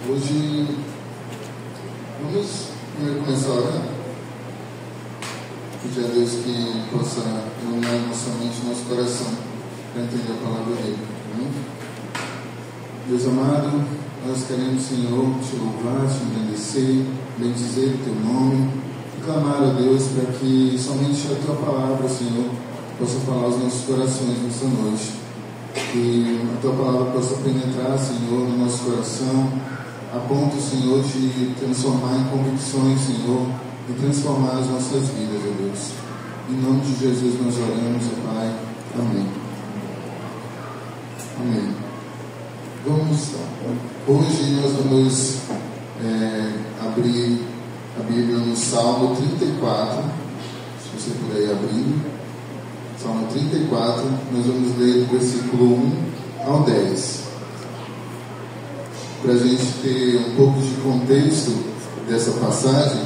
Hoje, vamos primeiro começar orando. Pedir a Deus que possa iluminar nossa mente e nosso coração para entender a palavra dele. Amém? Deus amado, nós queremos, Senhor, te louvar, te engrandecer, bendizer o teu nome e clamar a Deus para que somente a tua palavra, Senhor, possa falar aos nossos corações nessa noite. Que a tua palavra possa penetrar, Senhor, no nosso coração, a ponto, Senhor, de transformar em convicções, Senhor, e transformar as nossas vidas, ó Deus. Em nome de Jesus nós oramos, ó Pai. Amém. Amém. Hoje nós vamos abrir a Bíblia no Salmo 34. Se você puder ir abrindo. Salmo 34, nós vamos ler do versículo 1 ao 10. Para a gente ter um pouco de contexto dessa passagem,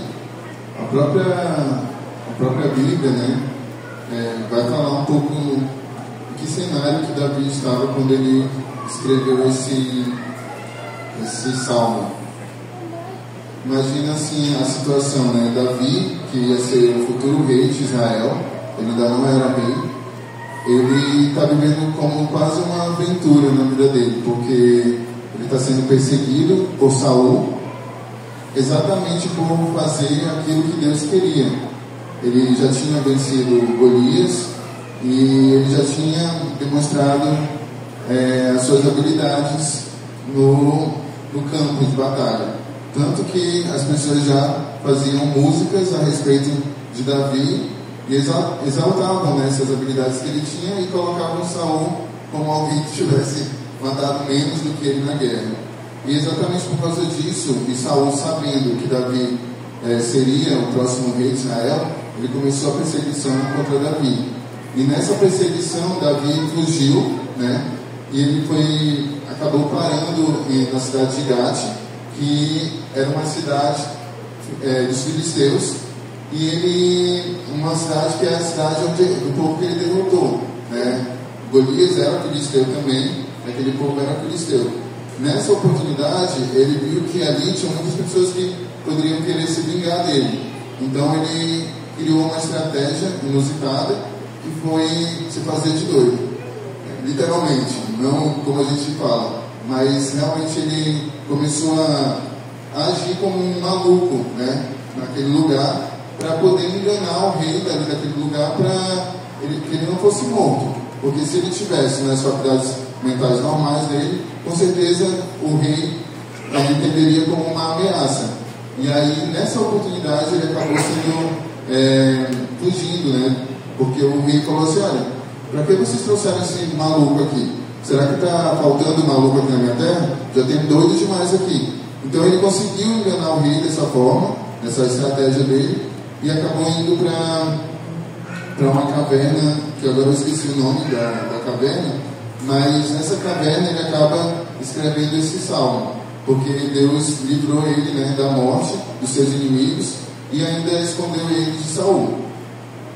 a própria Bíblia, né, vai falar um pouco em que cenário que Davi estava quando ele escreveu esse salmo. Imagina assim a situação, né? Davi, que ia ser o futuro rei de Israel, ele ainda não era rei, ele está vivendo como quase uma aventura na vida dele, porque ele está sendo perseguido por Saul, exatamente por fazer aquilo que Deus queria. Ele já tinha vencido Golias e ele já tinha demonstrado as suas habilidades no campo de batalha. Tanto que as pessoas já faziam músicas a respeito de Davi e exaltavam, né, essas habilidades que ele tinha e colocavam Saul como alguém que tivesse matado menos do que ele na guerra. E exatamente por causa disso, e Saul sabendo que Davi seria o próximo rei de Israel, ele começou a perseguição contra Davi. E nessa perseguição, Davi fugiu, né, e ele acabou parando na cidade de Gate, que era uma cidade dos filisteus, e uma cidade que é a cidade do povo que ele derrotou, né? Golias era filisteu também, aquele povo era filisteu. Nessa oportunidade, ele viu que ali tinha muitas pessoas que poderiam querer se vingar dele. Então ele criou uma estratégia inusitada que foi se fazer de doido, literalmente, não como a gente fala, mas realmente ele começou a agir como um maluco, né, naquele lugar, para poder enganar o rei daquele lugar, para que ele não fosse morto, porque se ele tivesse nas faculdades mentais normais dele, com certeza o rei entenderia como uma ameaça. E aí nessa oportunidade ele acabou fugindo, né, porque o rei falou assim: olha, para que vocês trouxeram esse maluco aqui? Será que está faltando maluco aqui na minha terra? Já tem doido demais aqui. Então ele conseguiu enganar o rei dessa forma, nessa estratégia dele, e acabou indo para uma caverna, que agora eu esqueci o nome da caverna, mas nessa caverna ele acaba escrevendo esse salmo, porque Deus livrou ele, né, da morte dos seus inimigos e ainda escondeu ele de Saul.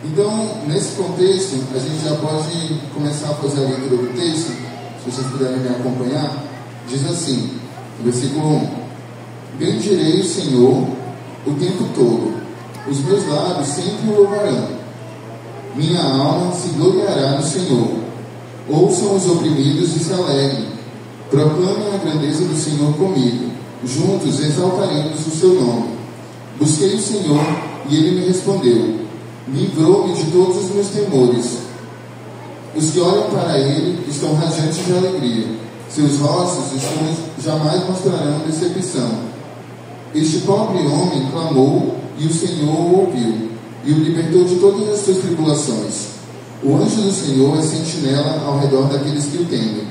Então, nesse contexto, a gente já pode começar a fazer a leitura do texto. Se vocês puderem me acompanhar, diz assim, versículo 1: bendirei o Senhor o tempo todo, os meus lábios sempre o louvarão. Minha alma se gloriará no Senhor. Ouçam os oprimidos e se alegrem. Proclamem a grandeza do Senhor comigo. Juntos exaltaremos o seu nome. Busquei o Senhor e ele me respondeu. Livrou-me de todos os meus temores. Os que olham para ele estão radiantes de alegria. Seus rostos jamais mostrarão decepção. Este pobre homem clamou e o Senhor o ouviu e o libertou de todas as suas tribulações. O anjo do Senhor é sentinela ao redor daqueles que o temem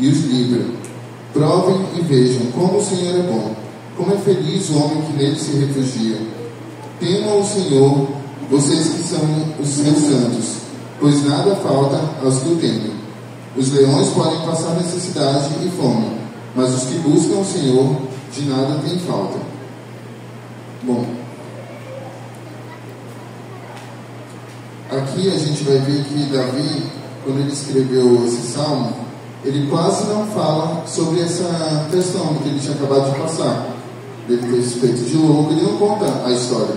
e os livra. Provem e vejam como o Senhor é bom, como é feliz o homem que nele se refugia. Temam o Senhor, vocês que são os seus santos, pois nada falta aos que o temem. Os leões podem passar necessidade e fome, mas os que buscam o Senhor de nada têm falta. Bom, aqui a gente vai ver que Davi, quando ele escreveu esse salmo, ele quase não fala sobre essa questão que ele tinha acabado de passar, dele ter se feito de louco. Ele não conta a história,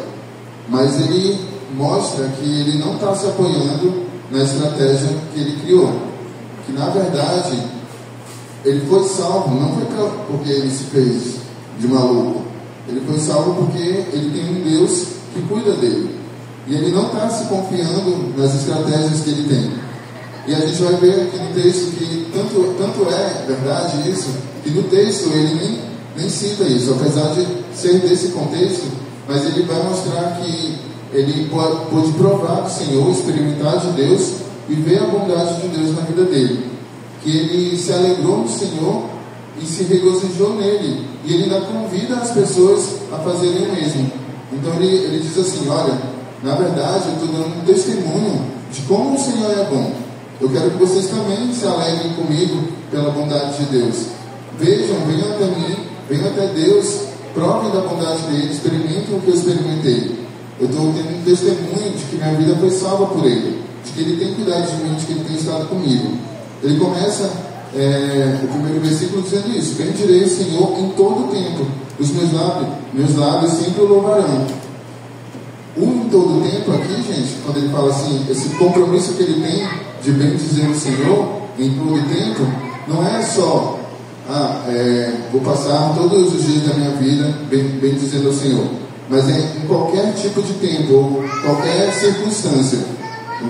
mas ele mostra que ele não está se apoiando na estratégia que ele criou, que na verdade ele foi salvo não foi porque ele se fez de maluco, ele foi salvo porque ele tem um Deus que cuida dele, e ele não está se confiando nas estratégias que ele tem. E a gente vai ver aqui no texto que tanto é verdade isso, que no texto ele nem cita isso, apesar de ser desse contexto, mas ele vai mostrar que ele pôde provar do Senhor, experimentar de Deus e ver a bondade de Deus na vida dele, que ele se alegrou no Senhor e se regozijou nele, e ele ainda convida as pessoas a fazerem o mesmo. Então ele diz assim: olha, na verdade eu estou dando um testemunho de como o Senhor é bom. Eu quero que vocês também se alegrem comigo pela bondade de Deus. Vejam, venham até mim, venham até Deus, provem da bondade dele, experimentem o que eu experimentei. Eu estou tendo um testemunho de que minha vida foi salva por ele, de que ele tem cuidado de mim, de que ele tem estado comigo. Ele começa o primeiro versículo dizendo isso: bendirei o Senhor em todo o tempo, os meus lábios sempre o louvarão. Em todo o tempo aqui, gente, quando ele fala assim, esse compromisso que ele tem de bendizer o Senhor em todo o tempo, não é só vou passar todos os dias da minha vida bendizendo o Senhor, mas é em qualquer tipo de tempo, ou qualquer circunstância,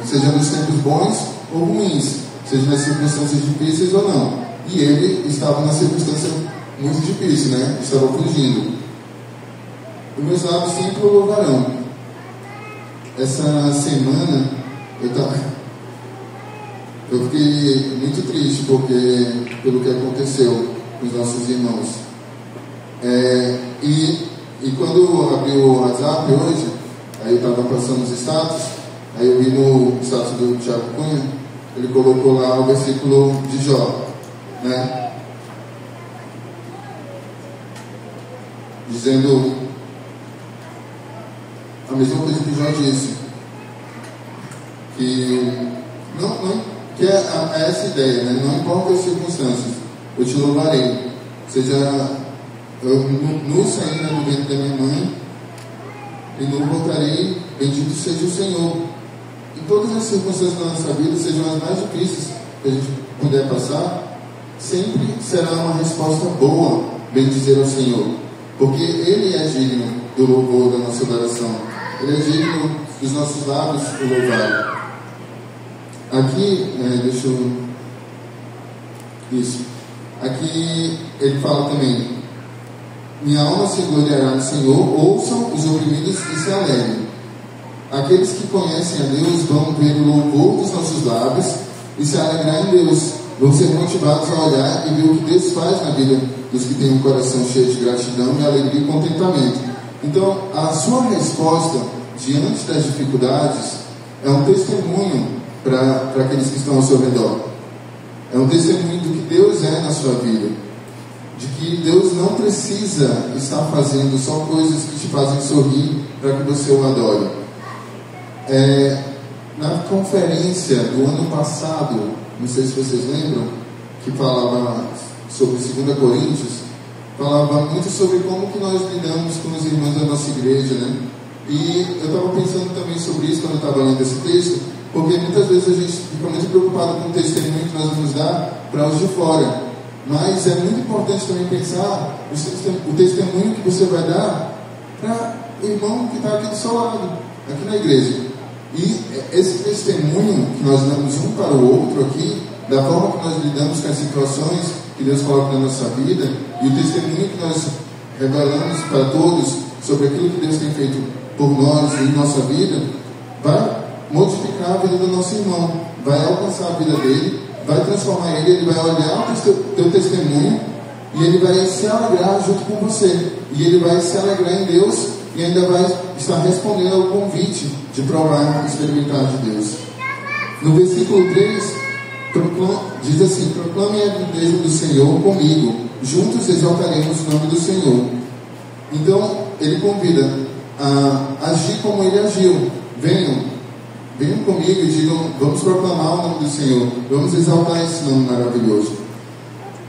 seja nos tempos bons ou ruins, seja nas circunstâncias difíceis ou não. E ele estava na circunstância muito difícil, né? Estava fugindo. Os meus lábios sempre o louvarão. Essa semana eu fiquei muito triste pelo que aconteceu com os nossos irmãos. E quando eu abri o WhatsApp hoje, aí eu estava passando os status, aí eu vi no status do Thiago Cunha, ele colocou lá o versículo de Jó, né? Dizendo a mesma coisa que Jó disse, que é essa ideia, né? Não importa as circunstâncias, eu te louvarei, seja eu nu saindo do ventre da minha mãe, e nu voltarei, bendito seja o Senhor. Em todas as circunstâncias da nossa vida, sejam as mais difíceis que a gente puder passar, sempre será uma resposta boa bendizer ao Senhor, porque Ele é digno do louvor da nossa adoração, Ele é digno dos nossos lábios o louvar. Aqui, aqui ele fala também: minha alma se gloriará no Senhor, ouçam os oprimidos e se alegrem. Aqueles que conhecem a Deus vão ver o louvor dos nossos lábios e se alegrar em Deus, vão ser motivados a olhar e ver o que Deus faz na vida dos que têm um coração cheio de gratidão e alegria e contentamento. Então, a sua resposta diante das dificuldades é um testemunho para aqueles que estão ao seu redor. É um testemunho do que Deus é na sua vida, de que Deus não precisa estar fazendo só coisas que te fazem sorrir para que você o adore. Na conferência do ano passado, não sei se vocês lembram, que falava sobre 2 Coríntios, falava muito sobre como que nós lidamos com os irmãos da nossa igreja, né? E eu estava pensando também sobre isso quando eu estava lendo esse texto, porque muitas vezes a gente fica muito preocupado com o testemunho que nós vamos dar para os de fora, mas é muito importante também pensar o testemunho que você vai dar para o irmão que está aqui do seu lado, aqui na igreja. E esse testemunho que nós damos um para o outro aqui, da forma que nós lidamos com as situações que Deus coloca na nossa vida, e o testemunho que nós revelamos para todos sobre aquilo que Deus tem feito por nós e em nossa vida, vai modificar a vida do nosso irmão, vai alcançar a vida dele, vai transformar ele vai olhar o teu testemunho e ele vai se alegrar junto com você, e ele vai se alegrar em Deus e ainda vai estar respondendo ao convite de provar e experimentar de Deus. No versículo 3 diz assim: proclame a grandeza do Senhor comigo, juntos exaltaremos o nome do Senhor. Então ele convida a agir como ele agiu. Venham comigo e digam: vamos proclamar o nome do Senhor, vamos exaltar esse nome maravilhoso.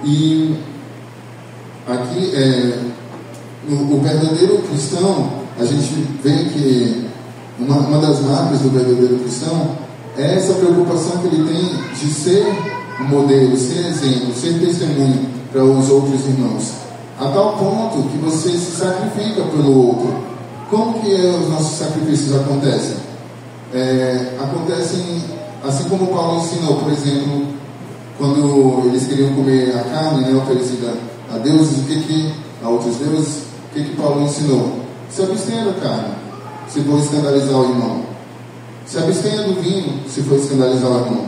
E aqui, o verdadeiro cristão, a gente vê que uma das marcas do verdadeiro cristão é essa preocupação que ele tem de ser modelo, ser exemplo, ser testemunho para os outros irmãos, a tal ponto que você se sacrifica pelo outro. Como que os nossos sacrifícios acontecem? Acontecem assim como Paulo ensinou, por exemplo, quando eles queriam comer a carne, né, oferecida a deuses, a outros deuses, o que Paulo ensinou? Se abstenha da carne, se for escandalizar o irmão. Se abstenha do vinho, se for escandalizar o irmão.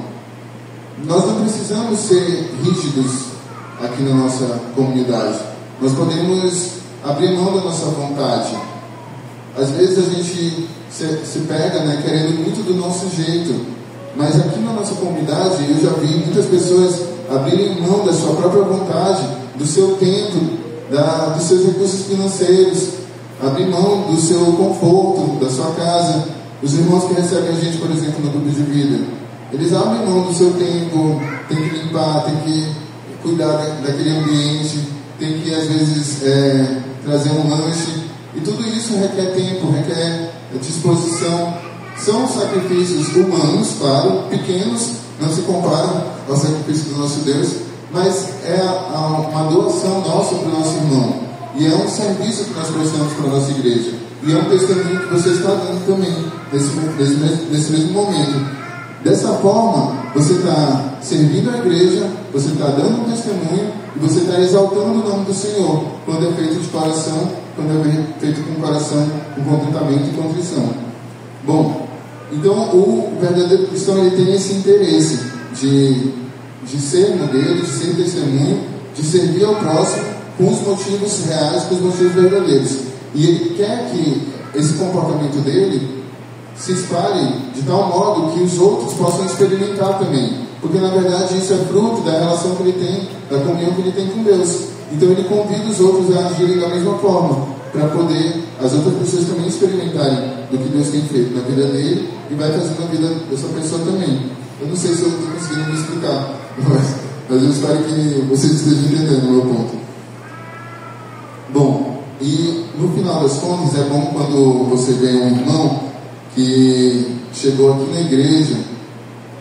Nós não precisamos ser rígidos aqui na nossa comunidade. Nós podemos abrir mão da nossa vontade. Às vezes a gente se pega, né, querendo muito do nosso jeito. Mas aqui na nossa comunidade eu já vi muitas pessoas abrirem mão da sua própria vontade, do seu tempo, dos seus recursos financeiros, abrir mão do seu conforto, da sua casa. Os irmãos que recebem a gente, por exemplo, no grupo de vida, eles abrem mão do seu tempo, tem que limpar, tem que cuidar daquele ambiente, tem que às vezes trazer um lanche, e tudo isso requer tempo, requer disposição. São sacrifícios humanos, claro, pequenos, não se comparam ao sacrifício do nosso Deus, mas é uma doação nossa para o nosso irmão, e é um serviço que nós prestamos para a nossa igreja, e é um testemunho que você está dando também nesse mesmo momento. Dessa forma, você está servindo a igreja, você está dando um testemunho, e você está exaltando o nome do Senhor, quando é feito de coração, quando é feito com coração, com contentamento e contrição. Bom, então o verdadeiro cristão, ele tem esse interesse de ser modelo, de ser testemunho, de servir ao próximo com os motivos reais, com os motivos verdadeiros. E ele quer que esse comportamento dele se espalhe de tal modo que os outros possam experimentar também, porque na verdade isso é fruto da relação que ele tem, da comunhão que ele tem com Deus. Então ele convida os outros a agirem da mesma forma, para poder as outras pessoas também experimentarem do que Deus tem feito na vida dele e vai fazer na vida dessa pessoa também. Eu não sei se eu estou conseguindo me explicar, mas eu espero que vocês estejam entendendo o meu ponto. Bom, e no final das contas é bom quando você vê um irmão que chegou aqui na igreja,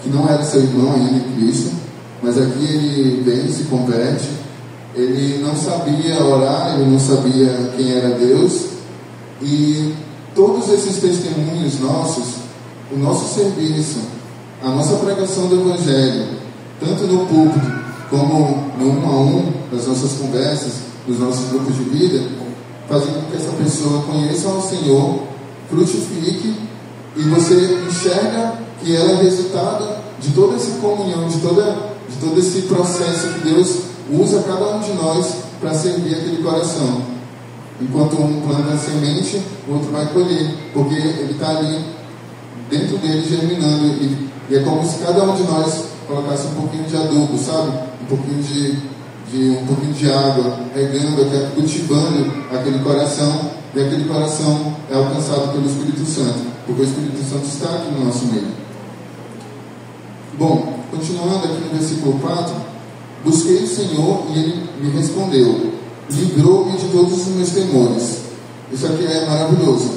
que não era seu irmão ainda em Cristo, mas aqui ele vem, se converte, ele não sabia orar, ele não sabia quem era Deus, e todos esses testemunhos nossos, o nosso serviço, a nossa pregação do Evangelho, tanto no púlpito como no 1 a 1, das nossas conversas, dos nossos grupos de vida, fazem com que essa pessoa conheça ao Senhor, frutifique, e você enxerga que ela é resultado de toda essa comunhão, de todo esse processo que Deus usa cada um de nós para servir aquele coração. Enquanto um planta a semente, o outro vai colher, porque ele está ali dentro dele germinando, e é como se cada um de nós colocasse um pouquinho de adubo, sabe? Um pouquinho de água, regando, cultivando aquele coração, e aquele coração é alcançado pelo Espírito Santo, porque o Espírito Santo está aqui no nosso meio. Bom, continuando aqui no versículo 4, busquei o Senhor e Ele me respondeu, livrou-me de todos os meus temores. Isso aqui é maravilhoso.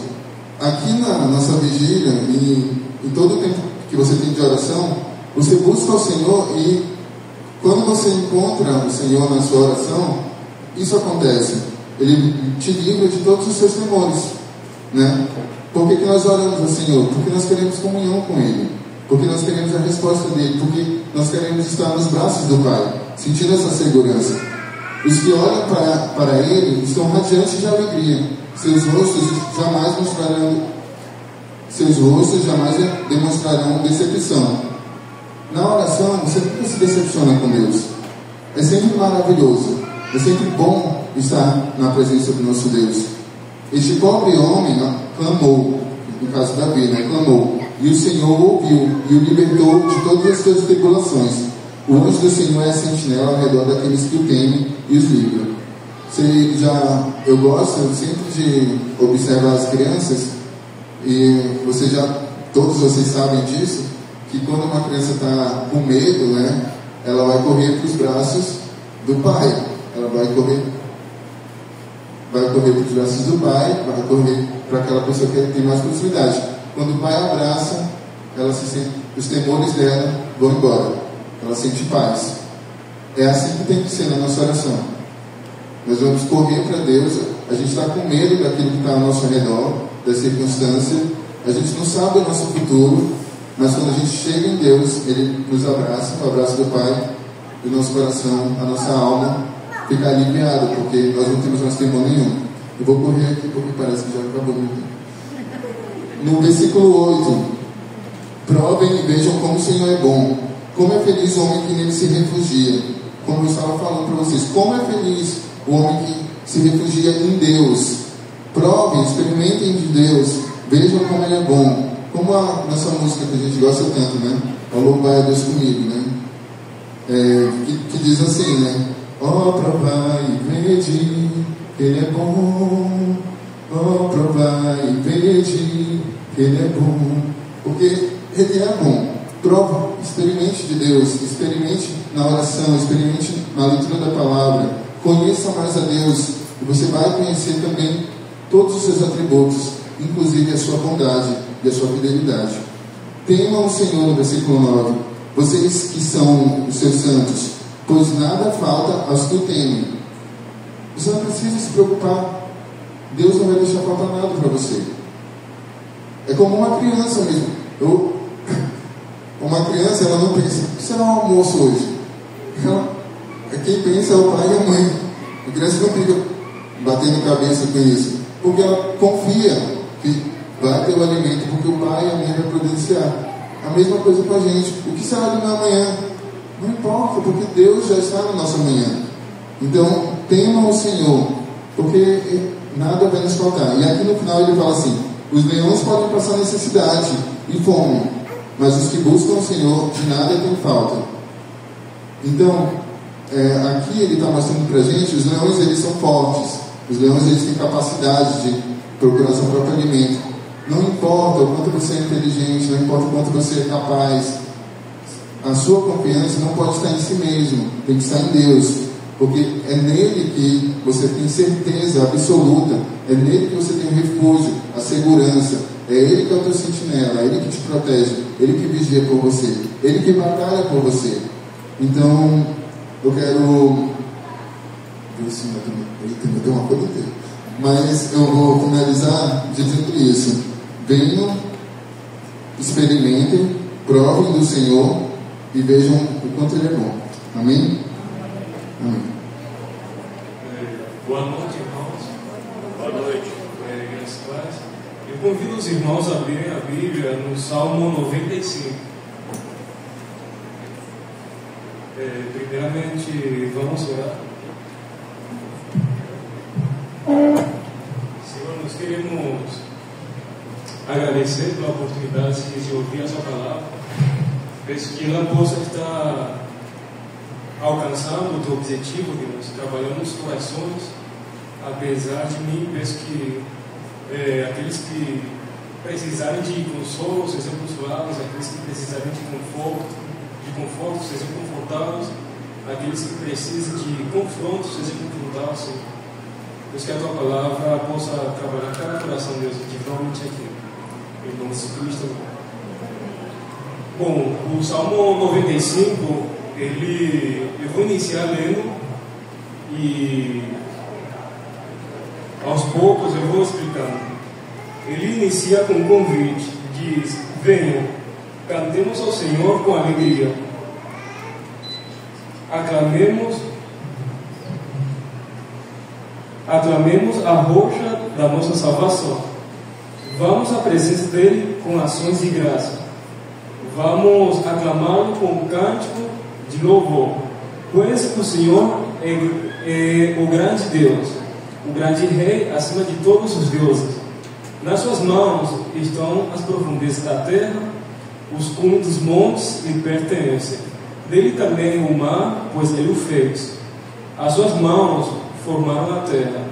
Aqui na nossa vigília, em todo o tempo que você tem de oração, você busca o Senhor, e quando você encontra o Senhor na sua oração, isso acontece. Ele te livra de todos os seus temores, né? Por que nós oramos ao Senhor? Porque nós queremos comunhão com Ele, porque nós queremos a resposta dele, porque nós queremos estar nos braços do Pai, sentindo essa segurança. Os que olham para Ele estão radiantes de alegria, seus rostos jamais demonstrarão decepção. Na oração, você nunca se decepciona com Deus. É sempre maravilhoso, é sempre bom estar na presença do nosso Deus. Este pobre homem clamou, no caso da Davi, clamou, e o Senhor ouviu e o libertou de todas as suas tribulações. O anjo do Senhor é a sentinela ao redor daqueles que o temem e os livra. Eu gosto sempre de observar as crianças, e todos vocês sabem disso, que quando uma criança está com medo, ela vai correr para os braços do pai. Ela vai correr para os braços do pai, vai correr para aquela pessoa que tem mais proximidade. Quando o pai abraça, ela se sente, os temores dela vão embora, ela sente paz. É assim que tem que ser na nossa oração. Nós vamos correr para Deus, a gente está com medo daquilo que está ao nosso redor, da circunstância, a gente não sabe o nosso futuro, mas quando a gente chega em Deus, Ele nos abraça, o abraço do Pai, e o nosso coração, a nossa alma fica aliviada, porque nós não temos mais temor nenhum. Eu vou correr aqui porque parece que já acabou muito tempo. No versículo 8: provem e vejam como o Senhor é bom, como é feliz o homem que nele se refugia. Como eu estava falando para vocês, como é feliz o homem que se refugia em Deus. Provem, experimentem de Deus, vejam como Ele é bom. Como a nossa música que a gente gosta tanto, né? Ao louvar a Deus comigo, né? Que diz assim, né? Ó, provai e vede que Ele é bom. Ó, provai e vede que Ele é bom. Porque Ele é bom. Prova, experimente de Deus, experimente na oração, experimente na leitura da palavra, conheça mais a Deus, e você vai conhecer também todos os seus atributos, inclusive a sua bondade e a sua fidelidade. Temam o Senhor, no versículo 9, vocês que são os seus santos, pois nada falta aos que o temem. Você não precisa se preocupar, Deus não vai deixar faltar nada para você. É como uma criança mesmo. Uma criança, ela não pensa, o que será um almoço hoje? Quem pensa é o pai e a mãe. A criança não fica batendo cabeça com isso, porque ela confia que vai ter o alimento, porque o pai e a mãe vai providenciar. A mesma coisa com a gente. O que será de amanhã? Não importa, porque Deus já está no nosso amanhã. Então, temam o Senhor, porque nada vai nos faltar. E aqui no final ele fala assim: os leões podem passar necessidade e fome, mas os que buscam o Senhor, de nada tem falta. Então, aqui ele está mostrando para a gente, os leões eles são fortes, os leões eles têm capacidade de procurar seu próprio alimento. Não importa o quanto você é inteligente, não importa o quanto você é capaz, a sua confiança não pode estar em si mesmo, tem que estar em Deus, porque é nele que você tem certeza absoluta, é nele que você tem o refúgio, a segurança. É Ele que é o teu sentinela, é Ele que te protege, Ele que vigia por você, Ele que batalha por você. Então, eu quero ver se eu tenho uma coisa dele. Mas eu vou finalizar dizendo isso: venham, experimentem, provem do Senhor e vejam o quanto Ele é bom. Amém? Amém. Boa noite, irmãos. Boa noite. Graças a Deus. Eu convido os irmãos a abrirem a Bíblia no Salmo 95. Primeiramente, vamos orar. Senhor, nós queremos agradecer pela oportunidade de ouvir a sua palavra. Peço que ela possa estar alcançando o teu objetivo, Deus, trabalhando nos corações. Apesar de mim, peço que aqueles que precisarem de consolo sejam consolados, aqueles que precisarem de conforto sejam confortados, aqueles que precisam de confronto sejam confrontados, Senhor. Deus, que a tua palavra possa trabalhar cada coração, Deus, individualmente aqui, em nome de Cristo. Bom, o Salmo 95, eu vou iniciar lendo e aos poucos eu vou explicando. Ele inicia com um convite, diz: venham, cantemos ao Senhor com alegria, aclamemos a rocha da nossa salvação, vamos à presença dele com ações de graça, vamos aclamá-lo com um cântico de louvor, pois o Senhor é o grande Deus, o grande Rei acima de todos os deuses. Nas suas mãos estão as profundezas da terra, os cumes dos montes lhe pertencem. Dele também o mar, pois ele o fez. As suas mãos formaram a terra.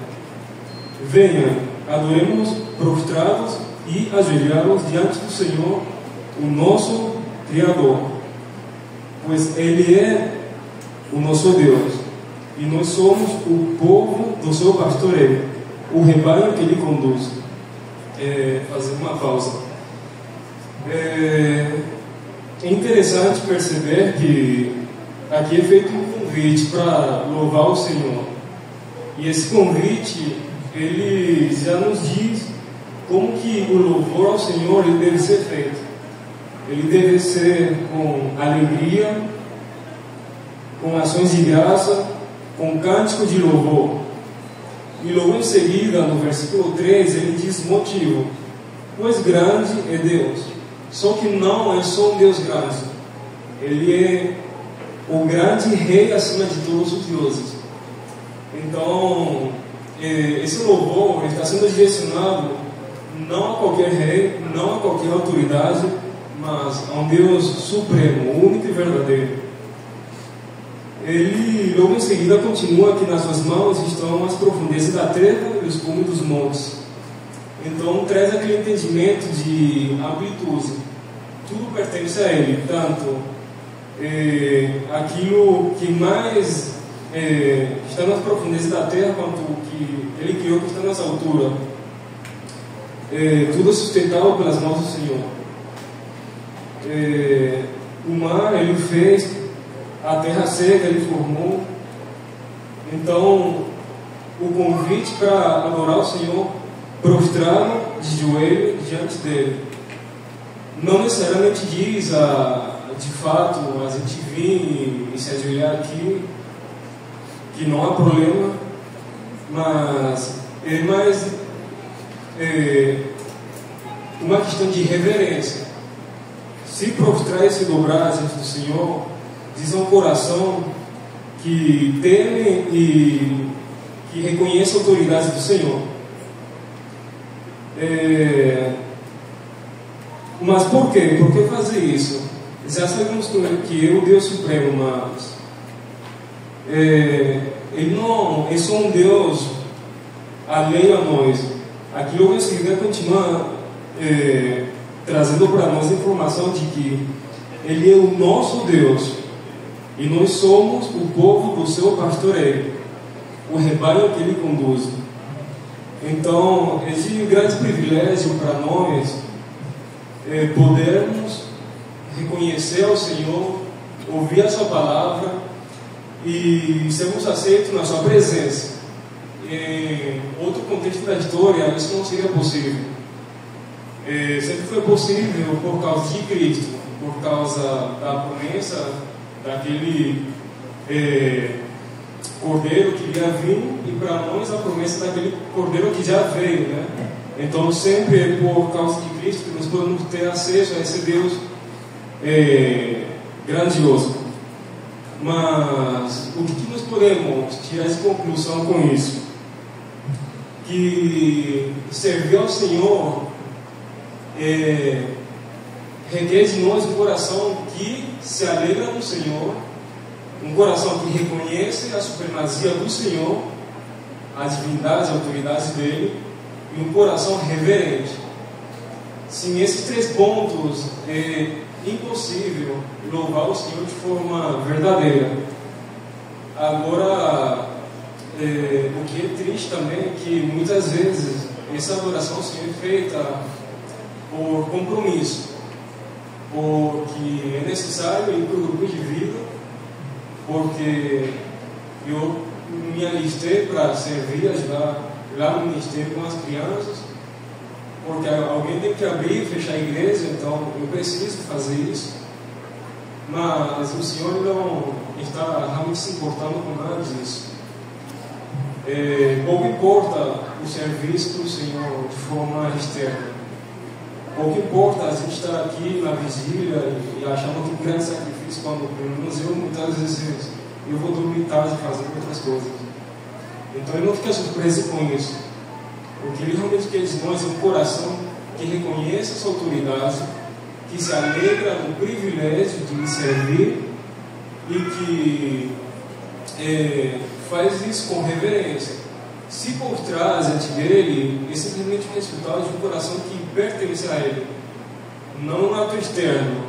Venham, adoremos prostrados e ajoelhados diante do Senhor, o nosso Criador, pois Ele é o nosso Deus. e nós somos o povo do seu pastoreio, o rebanho que ele conduz. Fazer uma pausa. É interessante perceber que aqui é feito um convite para louvar o Senhor, e esse convite ele já nos diz como que o louvor ao Senhor ele deve ser feito. Ele deve ser com alegria, com ações de graça, com cântico de louvor. E logo em seguida, no versículo 3, ele diz o motivo: pois grande é Deus. Só que não é só um Deus grande, ele é o grande rei acima de todos os deuses. Então, esse louvor está sendo direcionado não a qualquer rei, não a qualquer autoridade, mas a um Deus supremo, único e verdadeiro. Ele logo em seguida continua que nas suas mãos estão as profundezas da terra e os cumes dos montes. Então traz aquele entendimento de amplitude. Tudo pertence a ele, tanto aquilo que mais está nas profundezas da terra, quanto o que ele criou que está nessa altura. Tudo é sustentável pelas mãos do Senhor. O mar ele fez, a terra seca ele formou. Então o convite para adorar o Senhor, prostrado de joelho diante dele, não necessariamente diz de fato a gente vir e se ajoelhar aqui, que não há problema, mas é mais uma questão de reverência. Se prostrar e se dobrar diante do Senhor diz a um coração que teme e que reconhece a autoridade do Senhor. Mas por quê? Por que fazer isso? Já sabemos que é o Deus Supremo, mas Ele não é só um Deus alheio a nós. Aqui logo em seguida continua trazendo para nós a informação de que Ele é o nosso Deus e nós somos o povo do seu pastoreio, o rebanho que Ele conduz. Então é de grande privilégio para nós podermos reconhecer ao Senhor, ouvir a sua palavra e sermos aceitos na sua presença. Em outro contexto da história, isso não seria possível. Sempre foi possível por causa de Cristo, por causa da promessa daquele cordeiro que ia vir, e para nós a promessa daquele cordeiro que já veio, né? Então sempre é por causa de Cristo que nós podemos ter acesso a esse Deus grandioso. Mas o que nós podemos tirar de conclusão com isso? Que servir ao Senhor requer de nós um coração que se alegra no Senhor, um coração que reconhece a supremacia do Senhor, a divindade, a autoridade dele, e um coração reverente. Sem esses três pontos é impossível louvar o Senhor de forma verdadeira. Agora, o que é triste também é que muitas vezes essa adoração ao Senhor é feita por compromisso, porque é necessário ir para o grupo de vida, porque eu me alistei para servir, ajudar lá no ministério com as crianças, porque alguém tem que abrir e fechar a igreja, então eu preciso fazer isso. Mas o Senhor não está realmente se importando com nada disso. Pouco importa o serviço do Senhor de forma externa. Pouco importa a gente estar aqui na vigília e achar muito grande sacrifício, quando pelo menos eu muitas vezes eu vou dormir tarde fazendo outras coisas. Então ele não fica surpreso com isso. O que ele realmente quer de nós é um coração que reconheça essa autoridade, que se alegra no privilégio de lhe servir e que faz isso com reverência. Se por trás diante dele, é simplesmente o resultado de um coração que pertence a ele, não um ato externo.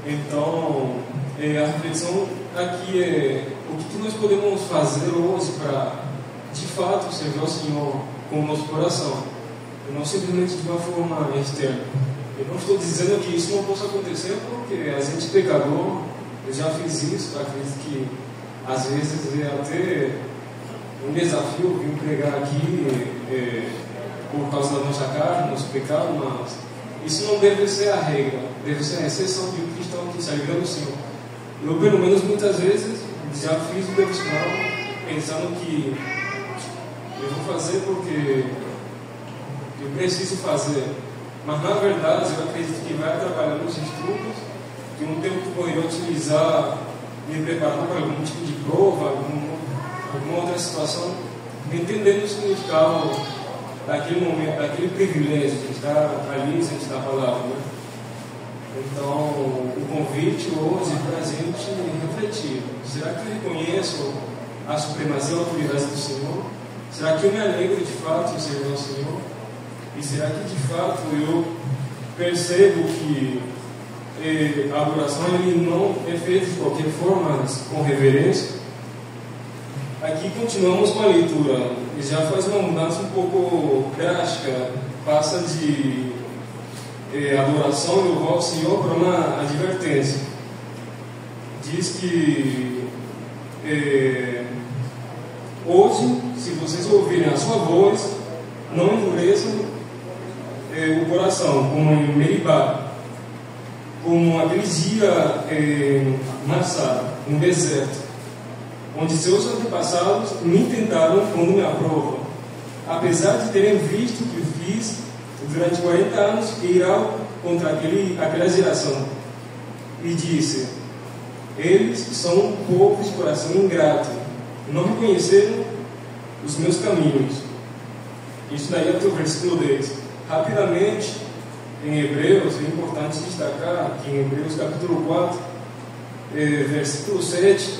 Então, a reflexão aqui é o que nós podemos fazer hoje para, de fato, servir ao Senhor com o nosso coração, e não simplesmente de uma forma externa. Eu não estou dizendo que isso não possa acontecer, porque a gente pecador, eu já fiz isso, acredito que às vezes é até um desafio vir pregar aqui por causa da nossa carne, nosso pecado, mas isso não deve ser a regra, deve ser a exceção de um cristão que se alegra do Senhor. Eu, pelo menos, muitas vezes já fiz o devocional pensando que eu vou fazer porque eu preciso fazer, mas na verdade eu acredito que vai atrapalhar nos estudos, que um tempo que poderia utilizar me preparando para algum tipo de prova, alguma outra situação, entendendo o significado daquele momento, daquele privilégio de estar ali diante da palavra, né? Então, o convite hoje é para a gente refletir: será que eu reconheço a supremacia e a autoridade do Senhor? Será que eu me alegro de fato em servir ao Senhor? E será que de fato eu percebo que a adoração ele não é feita de qualquer forma, mas com reverência? Aqui continuamos com a leitura, e já faz uma mudança um pouco drástica, passa de adoração e louvor ao Senhor para uma advertência. Diz que hoje, se vocês ouvirem a sua voz, não endureçam o coração, como em Meribá, como aquele dia Massá, no deserto, onde seus antepassados me tentaram quando me aprovam, apesar de terem visto que eu fiz durante 40 anos e irá contra aquela geração. E disse: eles são um povo de coração ingrato, não reconheceram os meus caminhos. Isso daí é o versículo 10. Rapidamente, em Hebreus, é importante destacar que em Hebreus capítulo 4, versículo 7,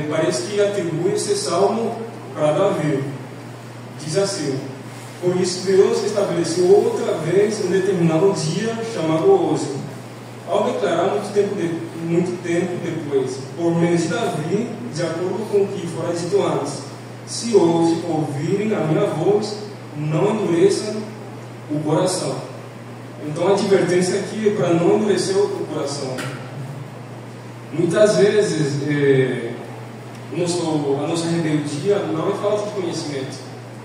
parece que atribui esse salmo para Davi. Diz assim: por isso Deus estabeleceu outra vez um determinado dia chamado hoje, ao declarar muito tempo depois, por meio de Davi, de acordo com o que fora dito antes: se hoje ouvirem a minha voz, não endureçam o coração. Então a advertência aqui é para não endurecer o coração. Muitas vezes a nossa rebeldia não é falta de conhecimento.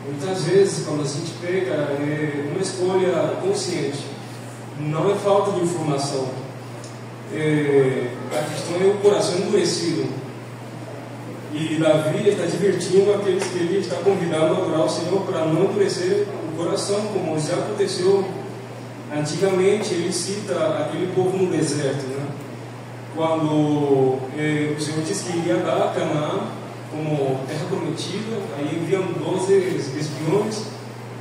Muitas vezes, quando a gente peca, é uma escolha consciente, não é falta de informação. A questão é o coração endurecido. E Davi está divertindo aqueles que ele está convidando a adorar o Senhor para não endurecer o coração, como já aconteceu antigamente. Ele cita aquele povo no deserto, né? Quando o Senhor disse que iria dar a Canaã como terra prometida, aí enviam 12 espiões,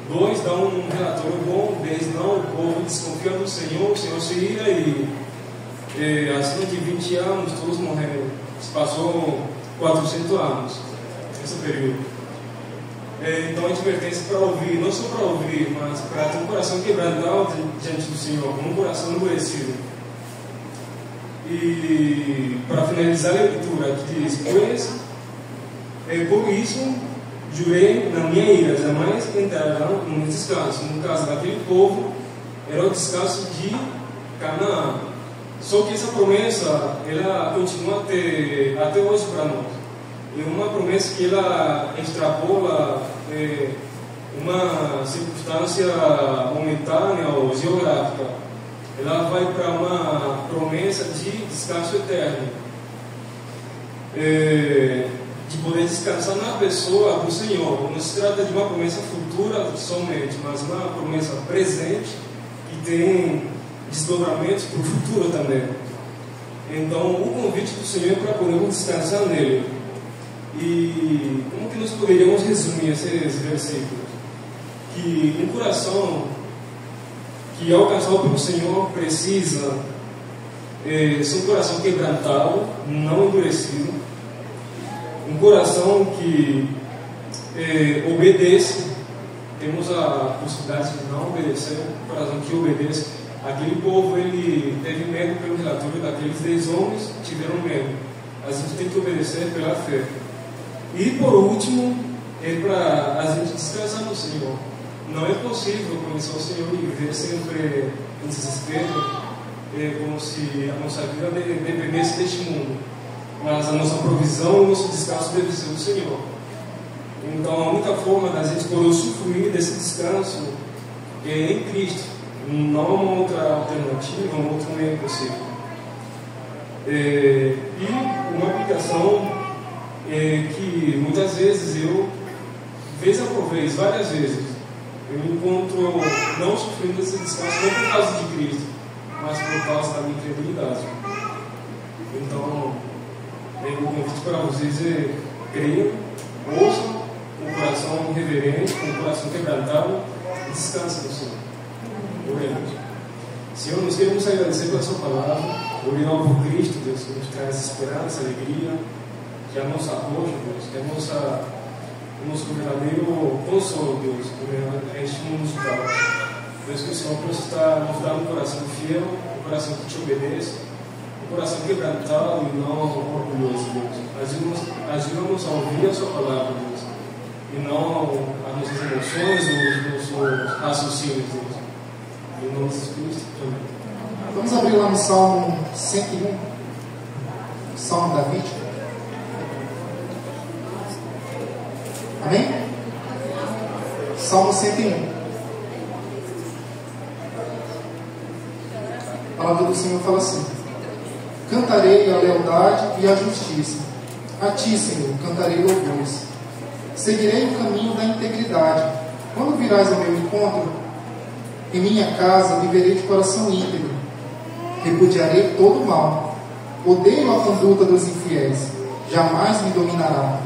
2 dão um relatório bom, 10 não, o povo desconfia do Senhor, o Senhor se ira e acima de 20 anos todos morreram. Se passou 400 anos nesse período. Então a advertência para ouvir, não só para ouvir, mas para ter um coração quebrantado diante do Senhor, com um coração endurecido. E para finalizar a leitura, que diz: pois por isso jurei na minha ira, jamais entrarão no descanso. No caso daquele povo, era o descanso de Canaã. Só que essa promessa, ela continua até hoje para nós. É uma promessa que ela extrapola uma circunstância momentânea ou geográfica. Ela vai para uma promessa de descanso eterno. De poder descansar na pessoa do Senhor. Não se trata de uma promessa futura somente, mas uma promessa presente que tem desdobramentos para o futuro também. Então, o convite do Senhor é para podermos descansar nele. E como que nós poderíamos resumir esses versículos? Que um coração que é alcançado pelo Senhor precisa ser um coração quebrantado, não endurecido, um coração que obedece. Temos a possibilidade de não obedecer, um coração que obedece. Aquele povo, ele teve medo pelo relatório daqueles 10 homens, tiveram medo. a gente tem que obedecer pela fé. E por último, é para a gente descansar no Senhor. Não é possível conhecer o Senhor e viver sempre em desespero, como se a nossa vida dependesse deste mundo. Mas a nossa provisão, o nosso descanso deve ser o Senhor. Então a única forma da gente poder usufruir desse descanso é em Cristo. Não há uma outra alternativa, um outro meio possível. E uma aplicação que muitas vezes eu, vez após vez, várias vezes, eu me encontro não sofrendo esse descanso não por causa de Cristo, mas por causa da minha incredulidade. Então, o convite para vocês é creiam, ouçam, com o coração reverente, com o coração quebrantado, e descansem no Senhor. Oremos. Senhor, nós queremos agradecer pela sua palavra, obrigado por Cristo, Deus, que nos traz esperança, alegria, que é a nossa rocha, Deus, que é o nosso verdadeiro consolo, Deus, este mundo musical. Deus, que o Senhor possa estar nos dando um coração fiel, um coração que te obedece, um coração quebrantado e não orgulhoso, Deus. Ajuda-nos a ouvir a sua palavra, Deus, e não as nossas emoções ou os nossos raciocínios, Deus. Em nome de Cristo, amém. Vamos abrir lá no Salmo 101, Salmo Davídico. Amém? Salmo 101. A palavra do Senhor fala assim: cantarei a lealdade e a justiça. A ti, Senhor, cantarei louvores. Seguirei o caminho da integridade. Quando virás ao meu encontro, em minha casa viverei de coração íntegro. Repudiarei todo o mal. Odeio a conduta dos infiéis. Jamais me dominará.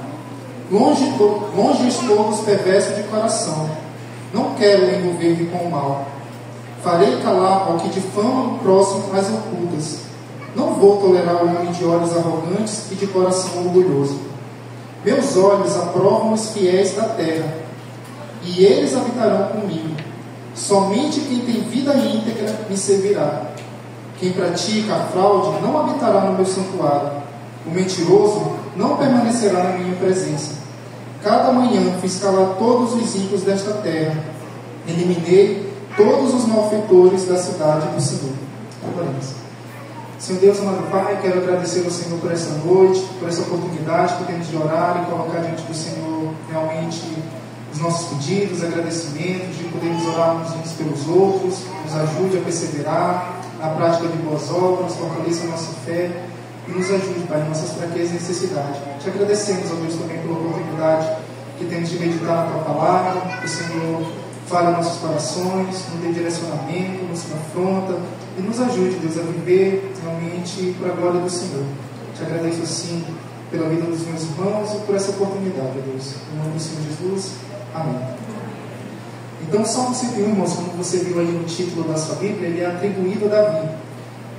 Longe estou dos perversos de coração. Não quero envolver-me com o mal. Farei calar ao que difama o próximo às ocultas. Não vou tolerar o homem de olhos arrogantes e de coração orgulhoso. Meus olhos aprovam os fiéis da terra, e eles habitarão comigo. Somente quem tem vida íntegra me servirá. Quem pratica a fraude não habitará no meu santuário. O mentiroso não permanecerá na minha presença. Cada manhã fiz calar todos os ímpios desta terra. Eliminei todos os malfeitores da cidade do Senhor. Oremos. Senhor Deus, amado Pai, quero agradecer ao Senhor por essa noite, por essa oportunidade que temos de orar e colocar diante do Senhor realmente os nossos pedidos, agradecimentos, de podermos orar uns pelos outros. Nos ajude a perseverar na prática de boas obras, fortaleça a nossa fé e nos ajude, Pai, em nossas fraquezas e necessidades. Te agradecemos, ó Deus, também pela oportunidade que temos de meditar na Tua Palavra, que o Senhor fale aos nossos corações, nos dê direcionamento, nos confronta e nos ajude, Deus, a viver realmente para a glória do Senhor. Te agradeço, assim, pela vida dos meus irmãos e por essa oportunidade, ó Deus. Em nome do Senhor Jesus, amém. Então, o Salmo 101, irmãos, como você viu aí no título da sua Bíblia, ele é atribuído a Davi.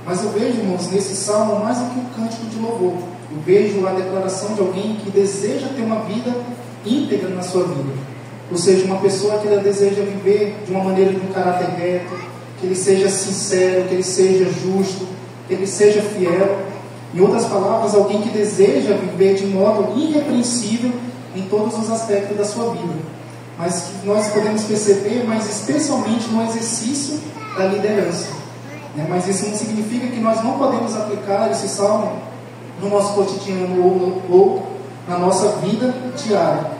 Mas eu vejo, irmãos, nesse salmo mais do que um cântico de louvor. Eu vejo a declaração de alguém que deseja ter uma vida íntegra na sua vida. Ou seja, uma pessoa que deseja viver de uma maneira de um caráter reto, que ele seja sincero, que ele seja justo, que ele seja fiel. Em outras palavras, alguém que deseja viver de modo irrepreensível em todos os aspectos da sua vida. Mas que nós podemos perceber, mas especialmente no exercício da liderança. Mas isso não significa que nós não podemos aplicar esse salmo no nosso cotidiano ou na nossa vida diária.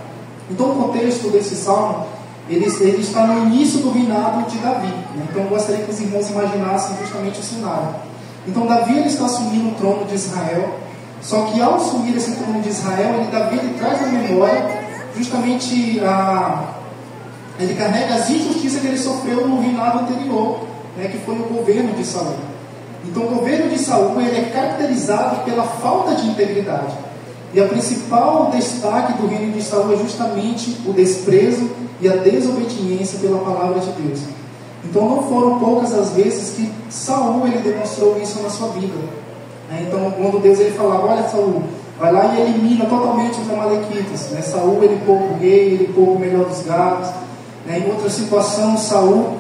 Então, o contexto desse salmo, ele está no início do reinado de Davi. Então, eu gostaria que os irmãos imaginassem justamente o cenário. Então, Davi ele está assumindo o trono de Israel. Só que ao assumir esse trono de Israel, Davi traz à memória justamente ele carrega as injustiças que ele sofreu no reinado anterior, que foi o governo de Saul. Então, o governo de Saul ele é caracterizado pela falta de integridade. E a principal destaque do reino de Saul é justamente o desprezo e a desobediência pela palavra de Deus. Então, não foram poucas as vezes que Saul ele demonstrou isso na sua vida. Então, quando Deus ele falava: olha, Saul, vai lá e elimina totalmente os amalequitas. Saul ele poupa o rei, ele poupa o melhor dos gados. Em outra situação, Saul,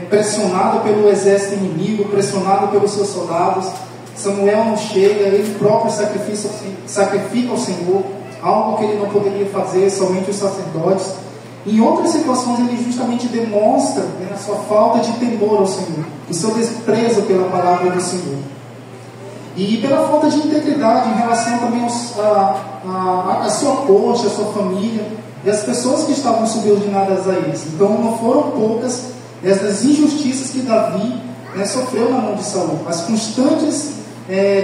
pressionado pelo exército inimigo, pressionado pelos seus soldados, Samuel não chega, ele próprio sacrifica ao Senhor, algo que ele não poderia fazer, somente os sacerdotes. Em outras situações ele justamente demonstra, né, a sua falta de temor ao Senhor, o seu desprezo pela palavra do Senhor. E pela falta de integridade em relação também à sua corte, à sua família e às pessoas que estavam subordinadas a eles. Então não foram poucas essas injustiças que Davi, né, sofreu na mão de Saul. As constantes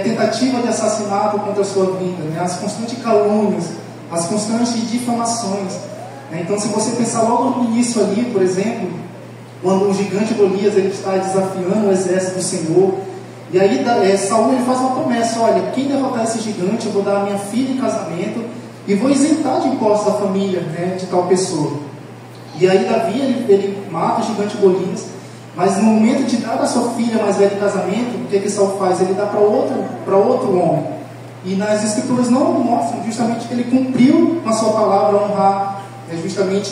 tentativas de assassinato contra a sua vida, né, as constantes calúnias, as constantes difamações. Então, se você pensar logo no início ali, por exemplo, quando o gigante Golias ele está desafiando o exército do Senhor, e aí Saul ele faz uma promessa: olha, quem derrotar esse gigante, eu vou dar a minha filha em casamento e vou isentar de impostos da família, né, de tal pessoa. E aí Davi ele mata o gigante Golias, mas no momento de dar a sua filha mais velha em casamento, o que Saul faz? Ele dá para outro homem. E nas escrituras não mostram justamente que ele cumpriu com a sua palavra honrar, justamente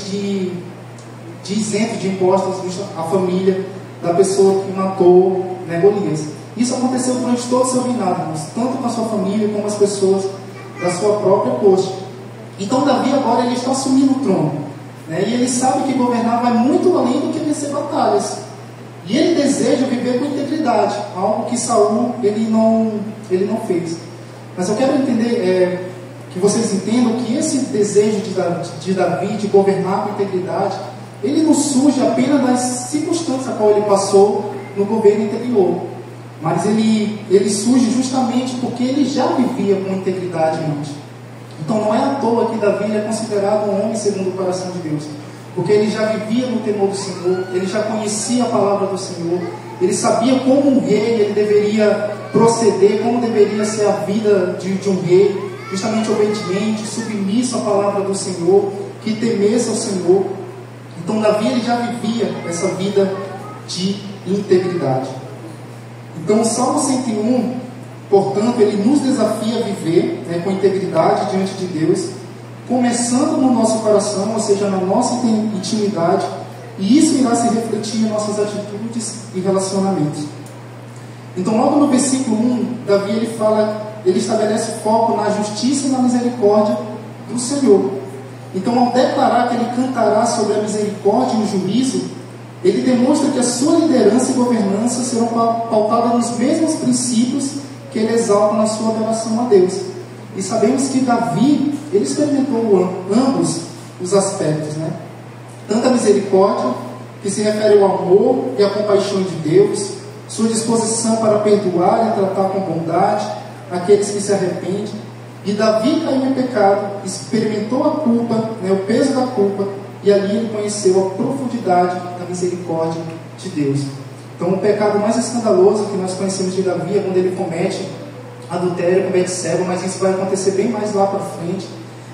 de isento de impostos a família da pessoa que matou, né, Golias. Isso aconteceu durante todo o seu reinado, tanto com a sua família como as pessoas da sua própria corte. Então Davi agora ele está assumindo o trono, né, e ele sabe que governar vai muito além do que vencer batalhas. E ele deseja viver com integridade, algo que Saul ele não fez. Mas eu quero entender, que vocês entendam que esse desejo de Davi de governar com integridade, ele não surge apenas das circunstâncias a qual ele passou no governo anterior, mas ele surge justamente porque ele já vivia com integridade antes. Então não é à toa que Davi é considerado um homem segundo o coração de Deus, porque ele já vivia no temor do Senhor, ele já conhecia a palavra do Senhor, ele sabia como um rei ele deveria proceder, como deveria ser a vida de um rei, justamente obediente, submisso à palavra do Senhor, que temesse ao Senhor. Então Davi ele já vivia essa vida de integridade. Então o Salmo 101, portanto, ele nos desafia a viver, né, com integridade diante de Deus, começando no nosso coração, ou seja, na nossa intimidade, e isso irá se refletir em nossas atitudes e relacionamentos. Então logo no versículo 1, Davi ele estabelece foco na justiça e na misericórdia do Senhor. Então, ao declarar que ele cantará sobre a misericórdia e o juízo, ele demonstra que a sua liderança e governança serão pautadas nos mesmos princípios que ele exalta na sua adoração a Deus. E sabemos que Davi, ele experimentou ambos os aspectos, né? Tanto a misericórdia, que se refere ao amor e à compaixão de Deus, sua disposição para perdoar e tratar com bondade aqueles que se arrependem. E Davi caiu em pecado, experimentou a culpa, né, o peso da culpa, e ali ele conheceu a profundidade da misericórdia de Deus. Então o pecado mais escandaloso que nós conhecemos de Davi é quando ele comete adultério com Betseba, mas isso vai acontecer bem mais lá para frente.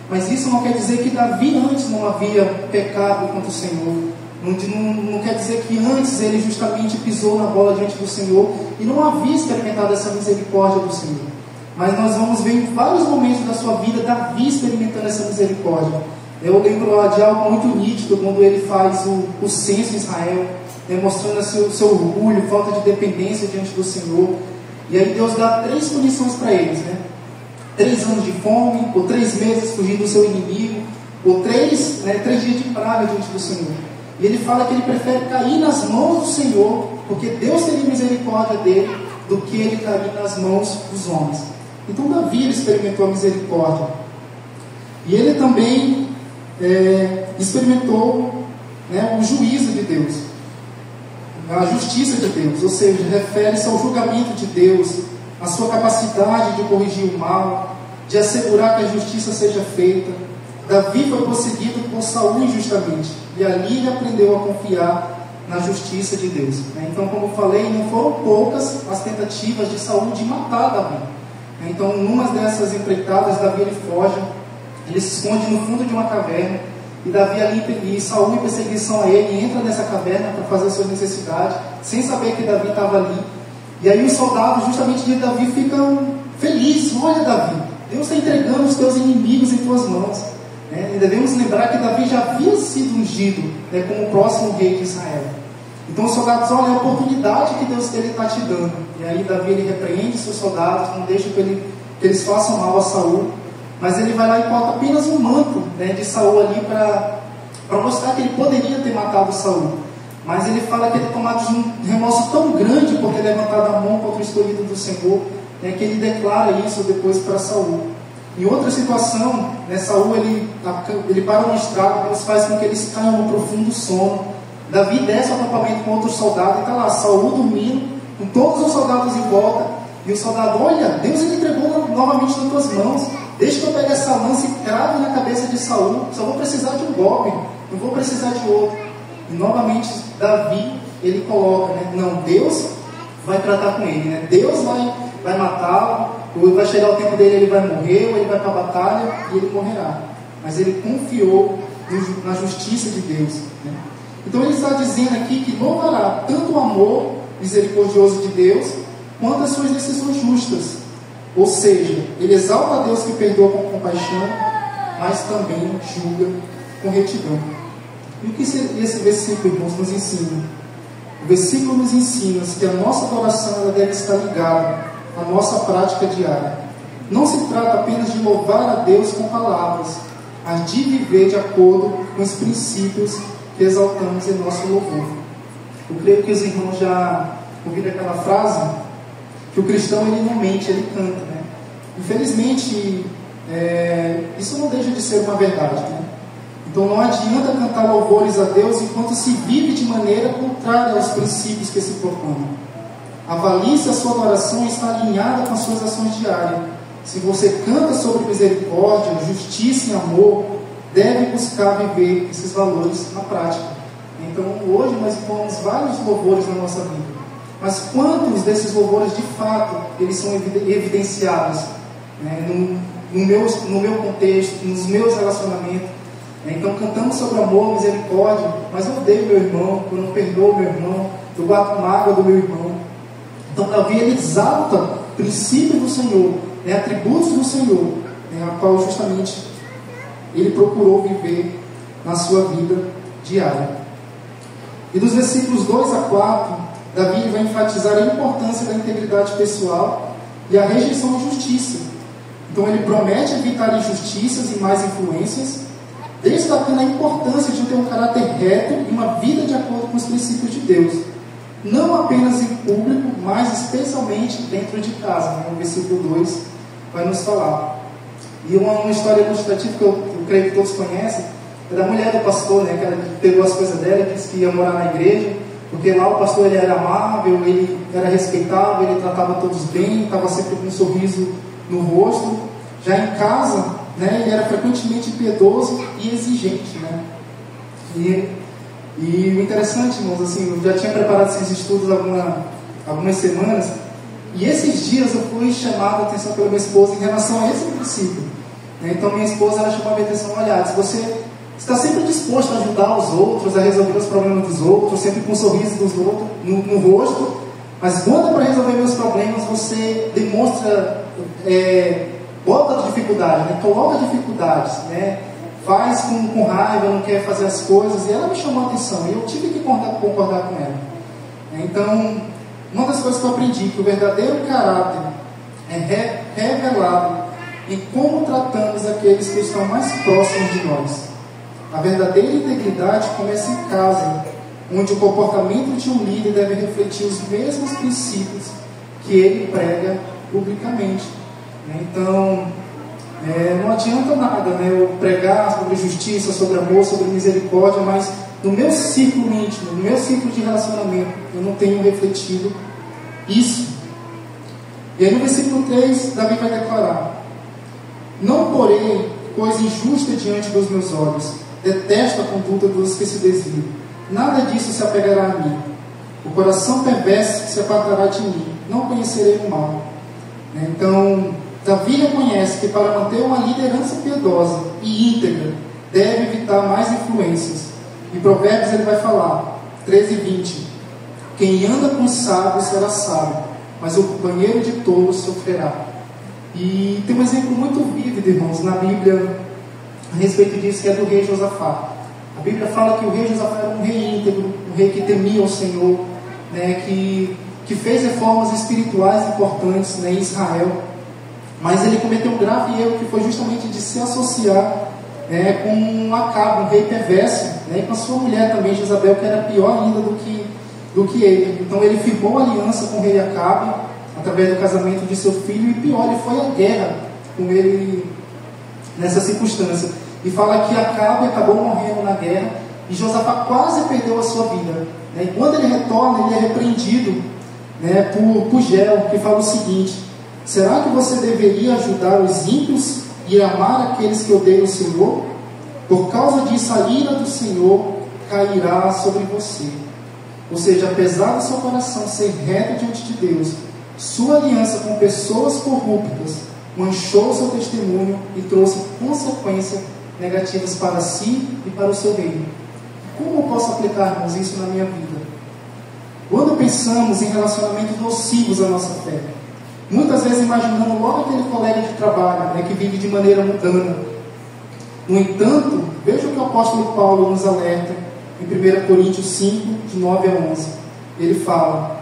Mas isso não quer dizer que Davi antes não havia pecado contra o Senhor. Não quer dizer que antes ele justamente pisou na bola diante do Senhor e não havia experimentado essa misericórdia do Senhor. Mas nós vamos ver em vários momentos da sua vida Davi experimentando essa misericórdia. Eu lembro de algo muito nítido quando ele faz o censo em Israel, demonstrando o seu orgulho, falta de dependência diante do Senhor. E aí Deus dá 3 punições para eles, né? 3 anos de fome, ou 3 meses fugindo do seu inimigo, ou 3 dias de praga diante do Senhor. E ele fala que ele prefere cair nas mãos do Senhor, porque Deus teria misericórdia dele, do que ele cair nas mãos dos homens. Então Davi experimentou a misericórdia. E ele também experimentou, né, o juízo de Deus, a justiça de Deus, ou seja, refere-se ao julgamento de Deus, a sua capacidade de corrigir o mal, de assegurar que a justiça seja feita. Davi foi perseguido por Saul injustamente, e ali ele aprendeu a confiar na justiça de Deus. Então, como eu falei, não foram poucas as tentativas de Saul de matar Davi. Então, numa dessas empreitadas, Davi ele foge, ele se esconde no fundo de uma caverna, e Davi ali, e Saul em perseguição a ele, entra nessa caverna para fazer a sua necessidade, sem saber que Davi estava ali. E aí os soldados, justamente de Davi, ficam felizes. Olha, Davi, Deus está entregando os teus inimigos em tuas mãos. E devemos lembrar que Davi já havia sido ungido, como o próximo rei de Israel. Então os soldados olham a oportunidade que Deus está te dando. E aí Davi ele repreende seus soldados, não deixa que eles façam mal a Saul, mas ele vai lá e corta apenas um manto, né, de Saul ali para mostrar que ele poderia ter matado Saul. Mas ele fala que ele tomado de um remorso tão grande por ter levantado a mão contra o escolhido do Senhor, né, que ele declara isso depois para Saul. Em outra situação, né, Saul ele para uma estrada, Deus faz com que eles caiam no profundo sono. Davi desce ao acampamento com outros soldados e está lá, Saul dormindo, com todos os soldados em volta, e o soldado, olha, Deus ele entregou novamente nas tuas mãos, deixa que eu pegue essa lança e crave na cabeça de Saul, só vou precisar de um golpe, não vou precisar de outro. E novamente Davi, ele coloca, né, não, Deus vai tratar com ele, né, Deus vai matá-lo, ou vai chegar o tempo dele, ele vai morrer, ou ele vai para a batalha e ele morrerá. Mas ele confiou na justiça de Deus, né? Então ele está dizendo aqui que louvará tanto o amor misericordioso de Deus, quanto as suas decisões justas. Ou seja, ele exalta a Deus que perdoa com compaixão, mas também julga com retidão. E o que esse versículo, irmãos, nos ensina? O versículo nos ensina que a nossa adoração ela deve estar ligada à nossa prática diária. Não se trata apenas de louvar a Deus com palavras, mas de viver de acordo com os princípios que exaltamos em nosso louvor. Eu creio que os irmãos já ouviram aquela frase que o cristão ele não mente, ele canta, né? Infelizmente isso não deixa de ser uma verdade, né? Então não adianta cantar louvores a Deus enquanto se vive de maneira contrária aos princípios que se propõem. Avalie se a sua adoração está alinhada com as suas ações diárias. Se você canta sobre misericórdia, justiça e amor, deve buscar viver esses valores na prática. Então hoje nós temos vários louvores na nossa vida, mas quantos desses louvores de fato eles são evidenciados, né, no meu contexto, nos meus relacionamentos? Então cantamos sobre amor, misericórdia, mas eu odeio meu irmão, eu não perdoo meu irmão, eu bato mágoa do meu irmão. Então Davi ele exalta princípios do Senhor, né, atributos do Senhor, né, a qual justamente ele procurou viver na sua vida diária. E dos versículos 2 a 4, Davi vai enfatizar a importância da integridade pessoal e a rejeição à justiça. Então ele promete evitar injustiças e más influências, destacando a importância de ter um caráter reto e uma vida de acordo com os princípios de Deus, não apenas em público, mas especialmente dentro de casa, né? O versículo 2 vai nos falar. E uma história ilustrativa que eu creio que todos conhecem é da mulher do pastor, né? Que ela pegou as coisas dela e disse que ia morar na igreja, porque lá o pastor ele era amável, ele era respeitável, ele tratava todos bem, estava sempre com um sorriso no rosto. Já em casa, né, ele era frequentemente impiedoso e exigente, né? E o interessante, irmãos, assim, eu já tinha preparado esses estudos algumas semanas, e esses dias eu fui chamado a atenção pela minha esposa em relação a esse princípio, né? Então minha esposa ela chamou a minha atenção: olha, se você está sempre disposto a ajudar os outros, a resolver os problemas dos outros, sempre com um sorriso dos outros no rosto, mas quando é para resolver meus problemas, você demonstra bota dificuldade, né? Coloca dificuldades, né? Faz com raiva, não quer fazer as coisas. E ela me chamou a atenção e eu tive que concordar com ela. Então, uma das coisas que eu aprendi, que o verdadeiro caráter é revelado em como tratamos aqueles que estão mais próximos de nós. A verdadeira integridade começa em casa, onde o comportamento de um líder deve refletir os mesmos princípios que ele prega publicamente. Então, não adianta nada, né, eu pregar sobre justiça, sobre amor, sobre misericórdia, mas no meu círculo íntimo, no meu círculo de relacionamento, eu não tenho refletido isso. E aí no versículo 3, Davi vai declarar: não porei coisa injusta diante dos meus olhos, detesto a conduta dos que se desviam, nada disso se apegará a mim, o coração perverso se apartará de mim, não conhecerei o mal. Então Davi reconhece que para manter uma liderança piedosa e íntegra, deve evitar mais influências. Em Provérbios ele vai falar, 13:20, quem anda com sábios será sábio, mas o companheiro de tolos sofrerá. E tem um exemplo muito vívido, irmãos, na Bíblia, a respeito disso, que é do rei Josafá. A Bíblia fala que o rei Josafá era um rei íntegro, um um rei que temia o Senhor, né, que fez reformas espirituais importantes, né, em Israel. Mas ele cometeu um grave erro, que foi justamente de se associar com Acabe, um rei perverso, né, e com a sua mulher também, Jezabel, que era pior ainda do que ele. Então ele firmou aliança com o rei Acabe, através do casamento de seu filho, e pior, ele foi à guerra com ele nessa circunstância. E fala que Acabe acabou morrendo na guerra, e Josafá quase perdeu a sua vida, né? E quando ele retorna, ele é repreendido, né, por Gel, que fala o seguinte: será que você deveria ajudar os ímpios e amar aqueles que odeiam o Senhor? Por causa disso, a ira do Senhor cairá sobre você. Ou seja, apesar do seu coração ser reto diante de Deus, sua aliança com pessoas corruptas manchou seu testemunho e trouxe consequências negativas para si e para o seu reino. Como eu posso aplicarmos isso na minha vida? Quando pensamos em relacionamentos nocivos à nossa fé, muitas vezes imaginamos logo aquele colega de trabalho, né, que vive de maneira mundana. No entanto, veja o que o apóstolo Paulo nos alerta em 1 Coríntios 5, de 9 a 11. Ele fala: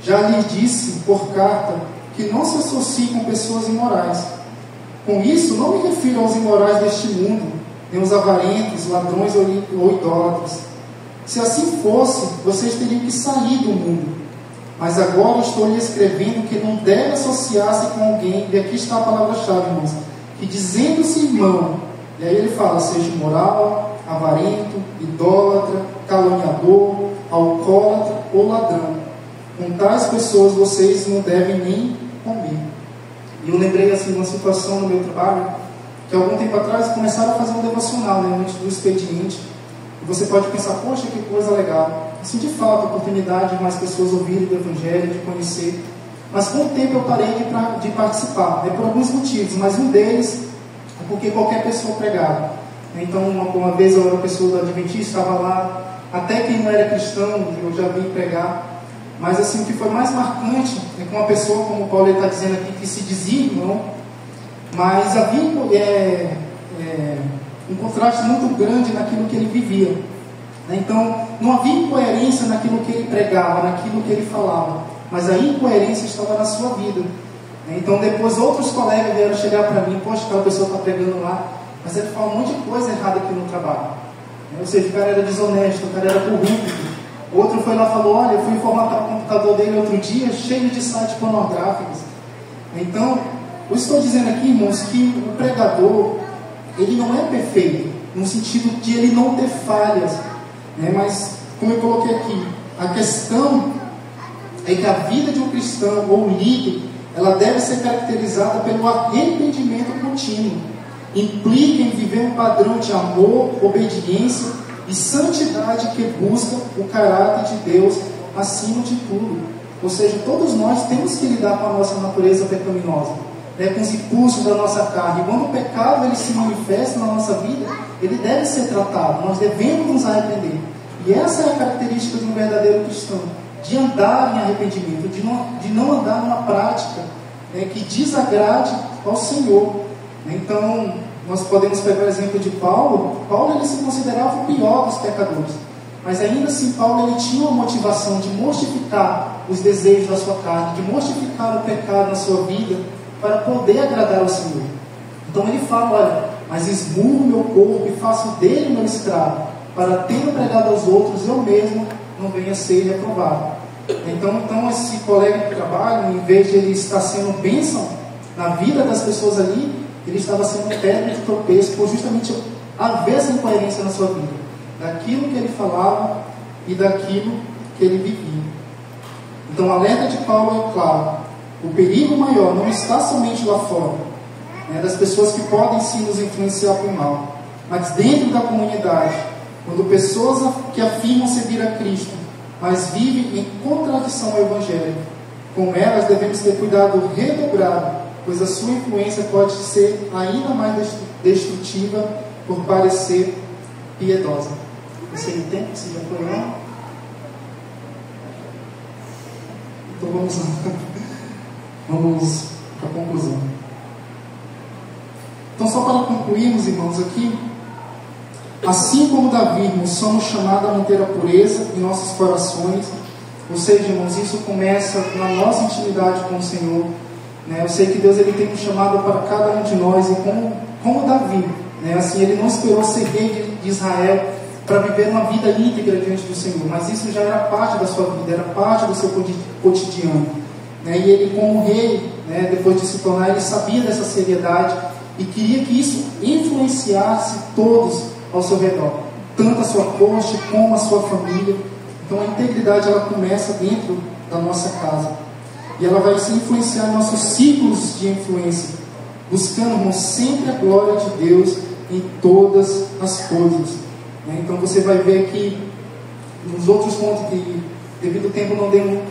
já lhe disse por carta que não se associe com pessoas imorais. Com isso, não me refiro aos imorais deste mundo, nem os avarentos, ladrões ou idólatras. Se assim fosse, vocês teriam que sair do mundo. Mas agora estou lhe escrevendo que não deve associar-se com alguém, e aqui está a palavra-chave, irmãos, que dizendo-se irmão, e aí ele fala, seja imoral, avarento, idólatra, caluniador, alcoólatra ou ladrão. Com tais pessoas vocês não devem nem comer. E eu lembrei assim de uma situação no meu trabalho, que algum tempo atrás começaram a fazer um devocional, né, antes do expediente. E você pode pensar, poxa, que coisa legal. Assim, de fato, a oportunidade de mais pessoas ouvirem do Evangelho, de conhecer. Mas com o tempo eu parei de participar, por alguns motivos, mas um deles é porque qualquer pessoa pregava. Então, uma vez eu era pessoa do Adventista, estava lá, até quem não era cristão, eu já vi pregar. Mas assim, o que foi mais marcante é que uma pessoa, como o Paulo está dizendo aqui, que se dizia irmão, mas havia um contraste muito grande naquilo que ele vivia. Então, não havia incoerência naquilo que ele pregava, naquilo que ele falava, mas a incoerência estava na sua vida. Então, depois outros colegas vieram chegar para mim: poxa, aquela pessoa está pregando lá, mas ele fala um monte de coisa errada aqui no trabalho. Ou seja, o cara era desonesto, o cara era corrupto. Outro foi lá e falou: olha, eu fui formatar o computador dele outro dia, cheio de sites pornográficos. Então, eu estou dizendo aqui, irmãos, que o pregador, ele não é perfeito, no sentido de ele não ter falhas, né? Mas, como eu coloquei aqui, a questão é que a vida de um cristão ou um líder, ela deve ser caracterizada pelo arrependimento contínuo. Implica em viver um padrão de amor, obediência e santidade que busca o caráter de Deus acima de tudo. Ou seja, todos nós temos que lidar com a nossa natureza pecaminosa, com os impulsos da nossa carne. E quando o pecado ele se manifesta na nossa vida, ele deve ser tratado. Nós devemos nos arrepender. E essa é a característica de um verdadeiro cristão, de andar em arrependimento, de não andar numa prática que desagrade ao Senhor. Então, nós podemos pegar o exemplo de Paulo. Paulo ele se considerava o pior dos pecadores, mas ainda assim Paulo ele tinha uma motivação de mortificar os desejos da sua carne, de mortificar o pecado na sua vida, para poder agradar ao Senhor. Então ele fala: olha, mas esmurro meu corpo e faço dele meu escravo, para tendo pregado aos outros, eu mesmo não venha a ser reprovado. Então esse colega de trabalho, em vez de ele estar sendo bênção na vida das pessoas ali, ele estava sendo pedra de tropeço, por justamente haver essa incoerência na sua vida, daquilo que ele falava e daquilo que ele vivia. Então o alerta de Paulo é claro: o perigo maior não está somente lá fora, das pessoas que podem sim nos influenciar por mal, mas dentro da comunidade, quando pessoas que afirmam seguir a Cristo, mas vivem em contradição ao Evangelho. Com elas devemos ter cuidado redobrado, pois a sua influência pode ser ainda mais destrutiva por parecer piedosa. Você entende? Você já foi lá? Então vamos lá. Vamos para a conclusão. Então, só para concluirmos, irmãos, aqui, Assim como Davi, irmãos, somos chamados a manter a pureza em nossos corações. Ou seja, irmãos, isso começa na nossa intimidade com o Senhor, né? Eu sei que Deus ele tem um chamado para cada um de nós, e como Davi, né? Assim, ele não esperou ser rei de Israel para viver uma vida íntegra diante do Senhor, mas isso já era parte da sua vida, era parte do seu cotidiano, né? E ele, como rei, né, depois de se tornar, ele sabia dessa seriedade e queria que isso influenciasse todos ao seu redor, tanto a sua corte como a sua família. Então a integridade ela começa dentro da nossa casa e ela vai se influenciar em nossos ciclos de influência, buscando, irmão, sempre a glória de Deus em todas as coisas, né? Então você vai ver que nos outros pontos que devido ao tempo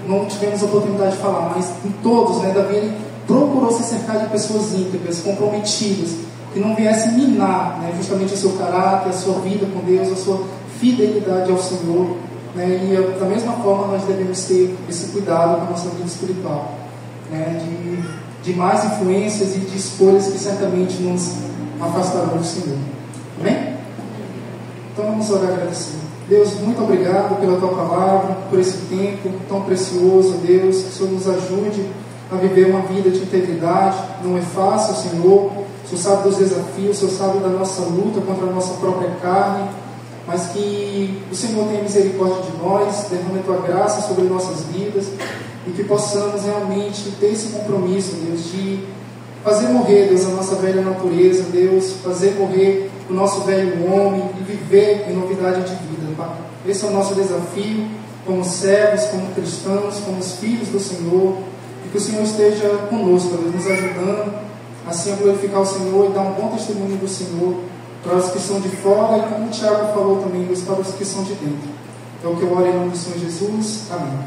não tivemos a oportunidade de falar, mas em todos, né, Davi ele procurou se cercar de pessoas íntegras, comprometidas, que não viessem minar, né, justamente o seu caráter, a sua vida com Deus, a sua fidelidade ao Senhor, né? E da mesma forma nós devemos ter esse cuidado com a nossa vida espiritual, né, de mais influências e de escolhas que certamente nos afastarão do Senhor. Amém? Então vamos orar e agradecer. Deus, muito obrigado pela Tua palavra, por esse tempo tão precioso, Deus, que o Senhor nos ajude a viver uma vida de integridade. Não é fácil, Senhor. O Senhor sabe dos desafios, o Senhor sabe da nossa luta contra a nossa própria carne, mas que o Senhor tenha misericórdia de nós, derrame a Tua graça sobre nossas vidas e que possamos realmente ter esse compromisso, Deus, de fazer morrer, Deus, a nossa velha natureza, Deus, fazer morrer o nosso velho homem e viver em novidade de vida, Pai. Esse é o nosso desafio como servos, como cristãos, como filhos do Senhor, e que o Senhor esteja conosco, Deus, nos ajudando assim a glorificar o Senhor e dar um bom testemunho do Senhor para os que são de fora e, como o Tiago falou também, para os que são de dentro. É o que eu oro em nome do Senhor Jesus. Amém.